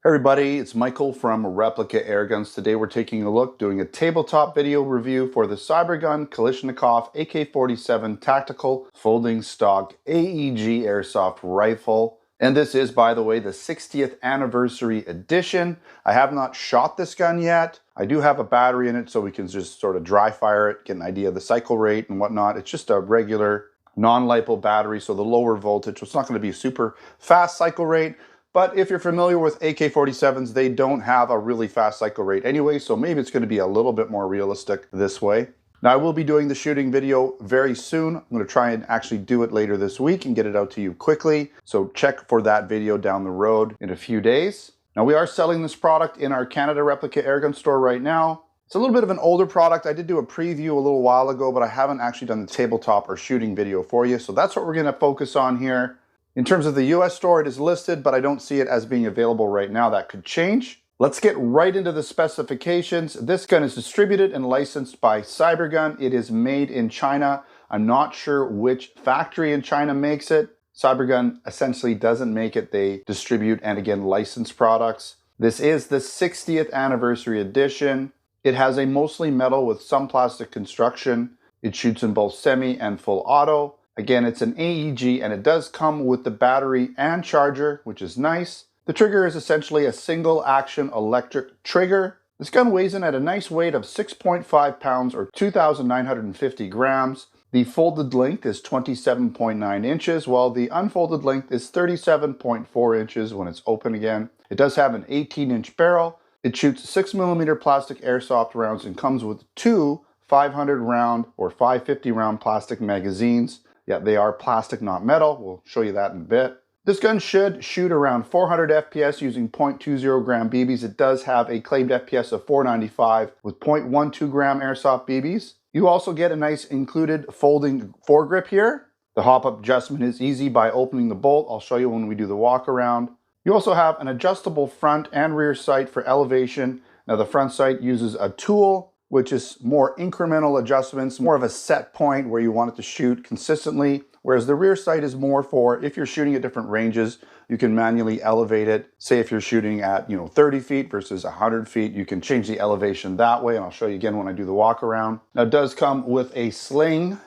Hey everybody, it's Michael from Replica Airguns. Today we're taking a look, doing a tabletop video review for the Cybergun Kalashnikov AK47 Tactical Folding Stock AEG Airsoft Rifle. And this is, by the way, the 60th anniversary edition. I have not shot this gun yet. I do have a battery in it so we can just sort of dry fire it, get an idea of the cycle rate and whatnot. It's just a regular non-LiPo battery, so the lower voltage. It's not going to be a super fast cycle rate. But if you're familiar with AK-47s, they don't have a really fast cycle rate anyway, so maybe it's going to be a little bit more realistic this way. Now, I will be doing the shooting video very soon. I'm going to try and actually do it later this week and get it out to you quickly. So check for that video down the road in a few days. Now, we are selling this product in our Canada Replica Airgun store right now. It's a little bit of an older product. I did do a preview a little while ago, but I haven't actually done the tabletop or shooting video for you. So that's what we're going to focus on here. In terms of the US store, it is listed, but I don't see it as being available right now. That could change. Let's get right into the specifications. This gun is distributed and licensed by Cybergun. It is made in China. I'm not sure which factory in China makes it. Cybergun essentially doesn't make it. They distribute and again license products. This is the 60th anniversary edition. It has a mostly metal with some plastic construction. It shoots in both semi and full auto. Again, it's an AEG and it does come with the battery and charger, which is nice. The trigger is essentially a single action electric trigger. This gun weighs in at a nice weight of 6.5 pounds or 2,950 grams. The folded length is 27.9 inches, while the unfolded length is 37.4 inches when it's open again. It does have an 18-inch barrel. It shoots 6mm plastic airsoft rounds and comes with two 500 round or 550 round plastic magazines. Yeah, they are plastic, not metal. We'll show you that in a bit. This gun should shoot around 400 FPS using 0.20 gram BBs. It does have a claimed FPS of 495 with 0.12 gram airsoft BBs. You also get a nice included folding foregrip here. The hop-up adjustment is easy by opening the bolt. I'll show you when we do the walk around. You also have an adjustable front and rear sight for elevation. Now the front sight uses a tool, which is more incremental adjustments, more of a set point where you want it to shoot consistently, whereas the rear sight is more for if you're shooting at different ranges, you can manually elevate it. Say if you're shooting at 30 feet versus 100 feet, you can change the elevation that way, and I'll show you again when I do the walk around. Now it does come with a sling.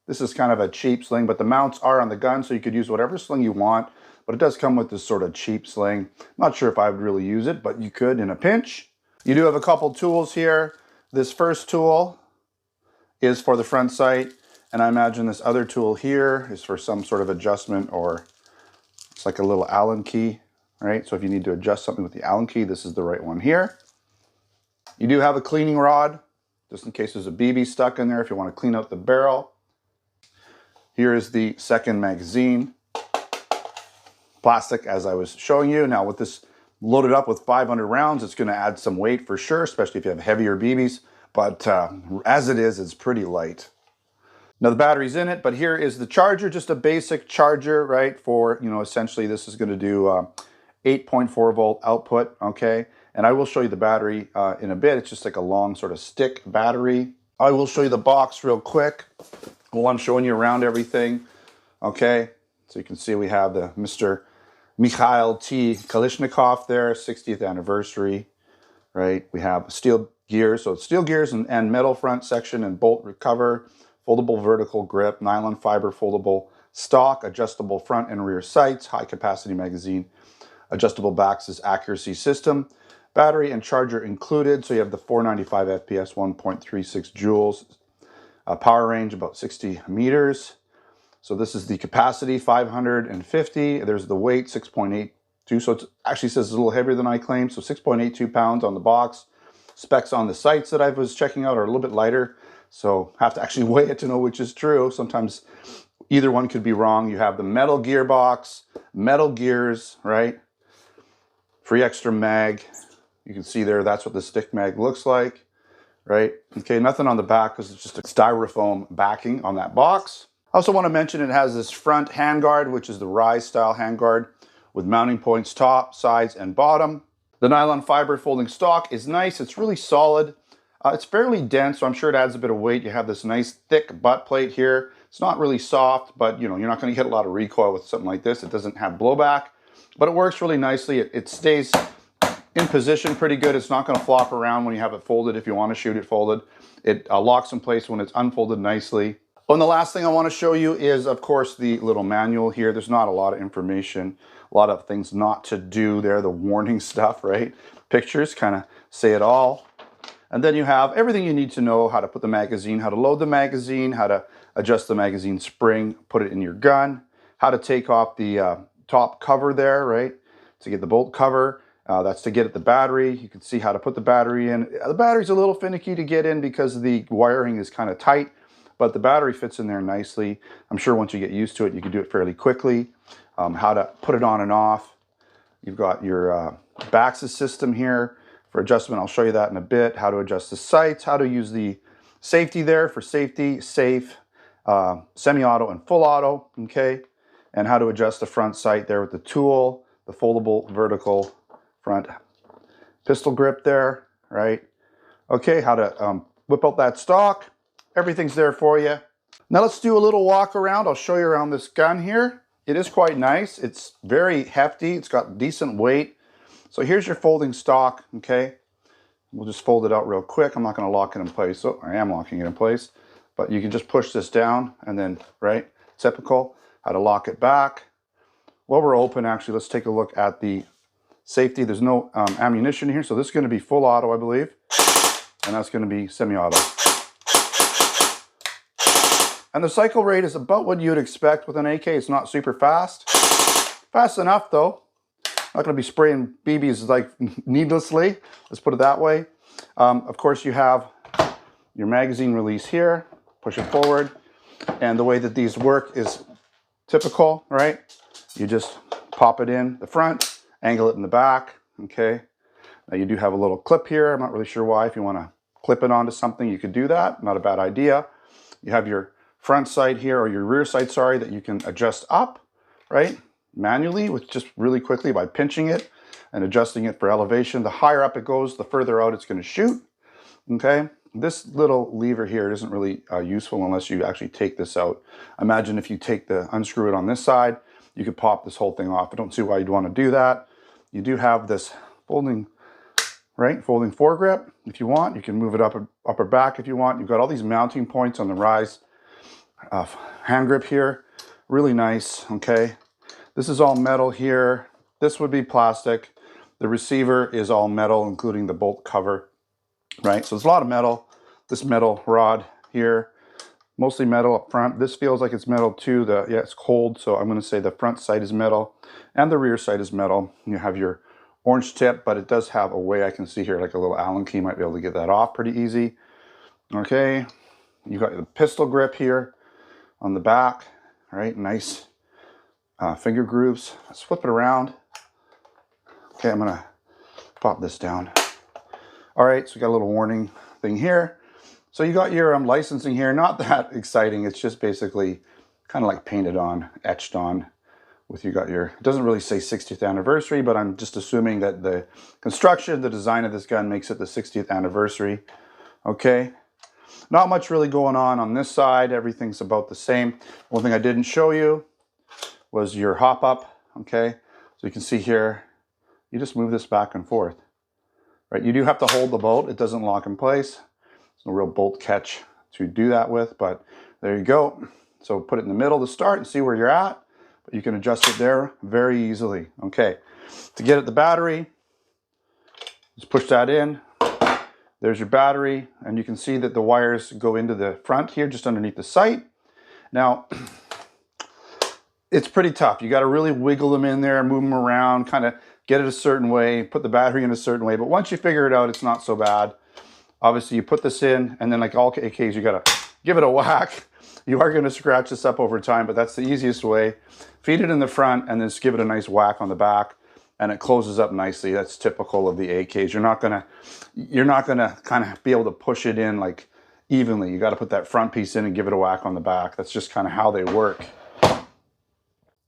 This is kind of a cheap sling, but the mounts are on the gun, so you could use whatever sling you want, but it does come with this sort of cheap sling. I'm not sure if I would really use it, but you could in a pinch. You do have a couple tools here. This first tool is for the front sight, and I imagine this other tool here is for some sort of adjustment, or it's like a little Allen key, right? So if you need to adjust something with the Allen key, this is the right one here. You do have a cleaning rod, just in case there's a BB stuck in there if you want to clean out the barrel. Here is the second magazine. Plastic, as I was showing you. Now with this loaded up with 500 rounds, it's going to add some weight for sure, especially if you have heavier BBs, but as it is, it's pretty light. Now the battery's in it, but here is the charger, just a basic charger, right, for, essentially this is going to do 8.4 volt output, okay? And I will show you the battery in a bit. It's just like a long sort of stick battery. I will show you the box real quick while I'm showing you around everything, okay? So you can see we have the Mr. Mikhail T. Kalashnikov there, 60th anniversary, right? We have steel gears, so it's steel gears and metal front section and bolt recover, foldable vertical grip, nylon fiber foldable stock, adjustable front and rear sights, high capacity magazine, adjustable backs is accuracy system, battery and charger included, so you have the 495 FPS, 1.36 joules, power range about 60 meters. So this is the capacity, 550. There's the weight, 6.82. So it actually says it's a little heavier than I claimed. So 6.82 pounds on the box. Specs on the sights that I was checking out are a little bit lighter. So have to actually weigh it to know which is true. Sometimes either one could be wrong. You have the metal gearbox, metal gears, right? Free extra mag. You can see there, that's what the stick mag looks like, right? Okay, nothing on the back because it's just a styrofoam backing on that box. I also want to mention it has this front handguard, which is the rise style handguard with mounting points top, sides, and bottom. The nylon fiber folding stock is nice. It's really solid. It's fairly dense, so I'm sure it adds a bit of weight. You have this nice thick butt plate here. It's not really soft, but you're not going to get a lot of recoil with something like this. It doesn't have blowback, but it works really nicely. It stays in position pretty good. It's not going to flop around when you have it folded if you want to shoot it folded. It locks in place when it's unfolded nicely. Oh, and the last thing I want to show you is, of course, the little manual here. There's not a lot of information, a lot of things not to do there, the warning stuff, right? Pictures kind of say it all. And then you have everything you need to know: how to put the magazine, how to load the magazine, how to adjust the magazine spring, put it in your gun, how to take off the top cover there, right, to get the bolt cover. That's to get at the battery. You can see how to put the battery in. The battery's a little finicky to get in because the wiring is kind of tight, but the battery fits in there nicely. I'm sure once you get used to it, you can do it fairly quickly. How to put it on and off. You've got your Bax's system here for adjustment. I'll show you that in a bit. How to adjust the sights, how to use the safety there for safety, safe, semi-auto and full auto, okay? And how to adjust the front sight there with the tool, the foldable vertical front pistol grip there, right? Okay, how to whip out that stock. Everything's there for you. Now let's do a little walk around. I'll show you around this gun here. It is quite nice. It's very hefty. It's got decent weight. So here's your folding stock, okay? We'll just fold it out real quick. I'm not going to lock it in place. Oh, I am locking it in place. But you can just push this down and then, right, typical. How to lock it back. While we're open, actually, let's take a look at the safety. There's no ammunition here, so this is going to be full auto, I believe. And that's going to be semi-auto. And the cycle rate is about what you'd expect with an AK. It's not super fast. Fast enough, though. Not going to be spraying BBs like needlessly. Let's put it that way. Of course, you have your magazine release here. Push it forward. And the way that these work is typical, right? You just pop it in the front, angle it in the back, okay? Now you do have a little clip here. I'm not really sure why. If you want to clip it onto something, you could do that. Not a bad idea. You have your front sight here, or your rear sight, sorry, that you can adjust up, right? Manually, with just really quickly by pinching it and adjusting it for elevation. The higher up it goes, the further out it's going to shoot, okay? This little lever here isn't really useful unless you actually take this out. Imagine if you unscrew it on this side, you could pop this whole thing off. I don't see why you'd want to do that. You do have this folding, right? Folding foregrip. If you want, you can move it up or back if you want. You've got all these mounting points on the rise hand grip here. Really nice, okay? This is all metal here. This would be plastic. The receiver is all metal, including the bolt cover, right? So there's a lot of metal. This metal rod here, mostly metal up front. This feels like it's metal too. Yeah, it's cold, so I'm gonna say the front sight is metal and the rear sight is metal. You have your orange tip, but it does have a way I can see here, like a little Allen key, might be able to get that off pretty easy. Okay, you got the pistol grip here on the back, right? Nice finger grooves. Let's flip it around. Okay, I'm gonna pop this down. All right, so we got a little warning thing here. So you got your licensing here. Not that exciting. It's just basically kind of like painted on, etched on. It doesn't really say 60th anniversary, but I'm just assuming that the construction, the design of this gun makes it the 60th anniversary. Okay. Not much really going on this side. Everything's about the same. One thing I didn't show you was your hop up, okay? So you can see here, you just move this back and forth, right? You do have to hold the bolt. It doesn't lock in place. There's no real bolt catch to do that with, but there you go. So put it in the middle to start and see where you're at, but you can adjust it there very easily, okay? To get at the battery, just push that in. There's your battery, and you can see that the wires go into the front here, just underneath the sight. Now, it's pretty tough. You got to really wiggle them in there, move them around, kind of get it a certain way, put the battery in a certain way. But once you figure it out, it's not so bad. Obviously, you put this in, and then like all AKs, you got to give it a whack. You are going to scratch this up over time, but that's the easiest way. Feed it in the front, and then just give it a nice whack on the back, and it closes up nicely. That's typical of the AKs. You're not gonna kind of be able to push it in like evenly. You got to put that front piece in and give it a whack on the back. That's just kind of how they work.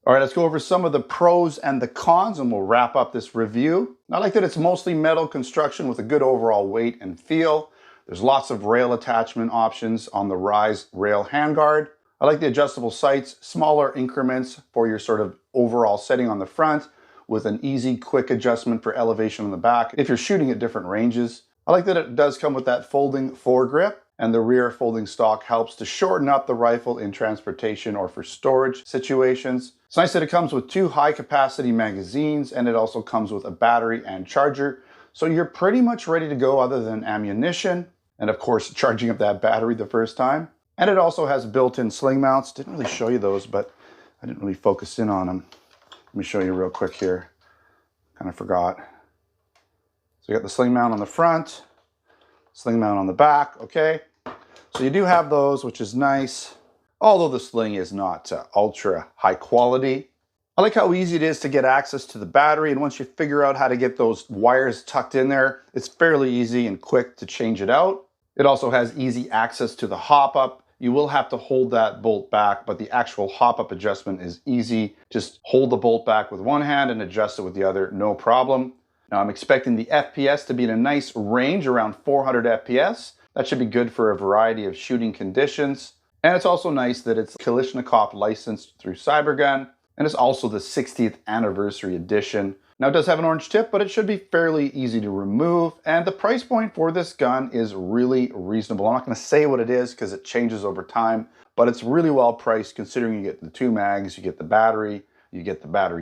All right, let's go over some of the pros and the cons, and we'll wrap up this review. I like that it's mostly metal construction with a good overall weight and feel. There's lots of rail attachment options on the Rise rail handguard. I like the adjustable sights, smaller increments for your sort of overall setting on the front, with an easy, quick adjustment for elevation on the back if you're shooting at different ranges. I like that it does come with that folding foregrip, and the rear folding stock helps to shorten up the rifle in transportation or for storage situations. It's nice that it comes with 2 high-capacity magazines, and it also comes with a battery and charger, so you're pretty much ready to go other than ammunition, and of course charging up that battery the first time. And it also has built-in sling mounts. Didn't really show you those, but I didn't really focus in on them. Let me show you real quick here. Kind of forgot. So you got the sling mount on the front, sling mount on the back, okay? So you do have those, which is nice, although the sling is not ultra high quality. I like how easy it is to get access to the battery, and once you figure out how to get those wires tucked in there, it's fairly easy and quick to change it out. It also has easy access to the hop-up. You will have to hold that bolt back, but the actual hop-up adjustment is easy. Just hold the bolt back with one hand and adjust it with the other, no problem. Now I'm expecting the FPS to be in a nice range, around 400 FPS. That should be good for a variety of shooting conditions. And it's also nice that it's Kalashnikov licensed through Cybergun, and it's also the 60th anniversary edition. Now it does have an orange tip, but it should be fairly easy to remove, and the price point for this gun is really reasonable. I'm not going to say what it is because it changes over time, but it's really well priced considering you get the 2 mags, you get the battery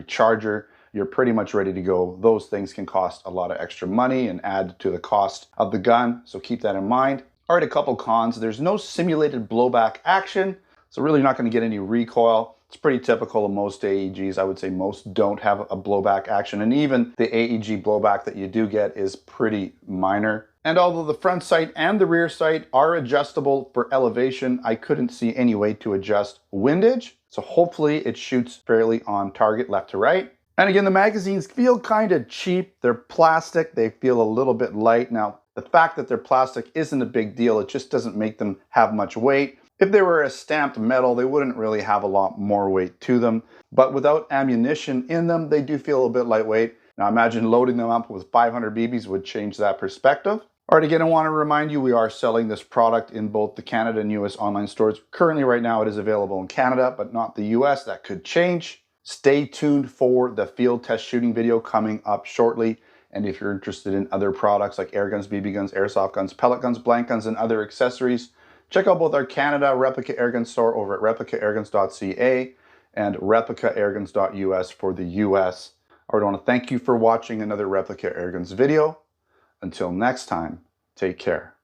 charger. You're pretty much ready to go. Those things can cost a lot of extra money and add to the cost of the gun, so keep that in mind. All right, a couple cons. There's no simulated blowback action, so really not going to get any recoil. It's pretty typical of most AEGs. I would say most don't have a blowback action, and even the AEG blowback that you do get is pretty minor. And although the front sight and the rear sight are adjustable for elevation, I couldn't see any way to adjust windage. So hopefully it shoots fairly on target left to right. And again, the magazines feel kind of cheap. They're plastic. They feel a little bit light. Now, the fact that they're plastic isn't a big deal. It just doesn't make them have much weight. If they were a stamped metal, they wouldn't really have a lot more weight to them. But without ammunition in them, they do feel a bit lightweight. Now imagine loading them up with 500 BBs would change that perspective. All right, again, I want to remind you we are selling this product in both the Canada and US online stores. Currently, right now, it is available in Canada, but not the US. That could change. Stay tuned for the field test shooting video coming up shortly. And if you're interested in other products like air guns, BB guns, airsoft guns, pellet guns, blank guns, and other accessories, check out both our Canada Replica Airgun store over at replicaairguns.ca and replicaairguns.us for the US. I want to thank you for watching another Replica Airguns video. Until next time, take care.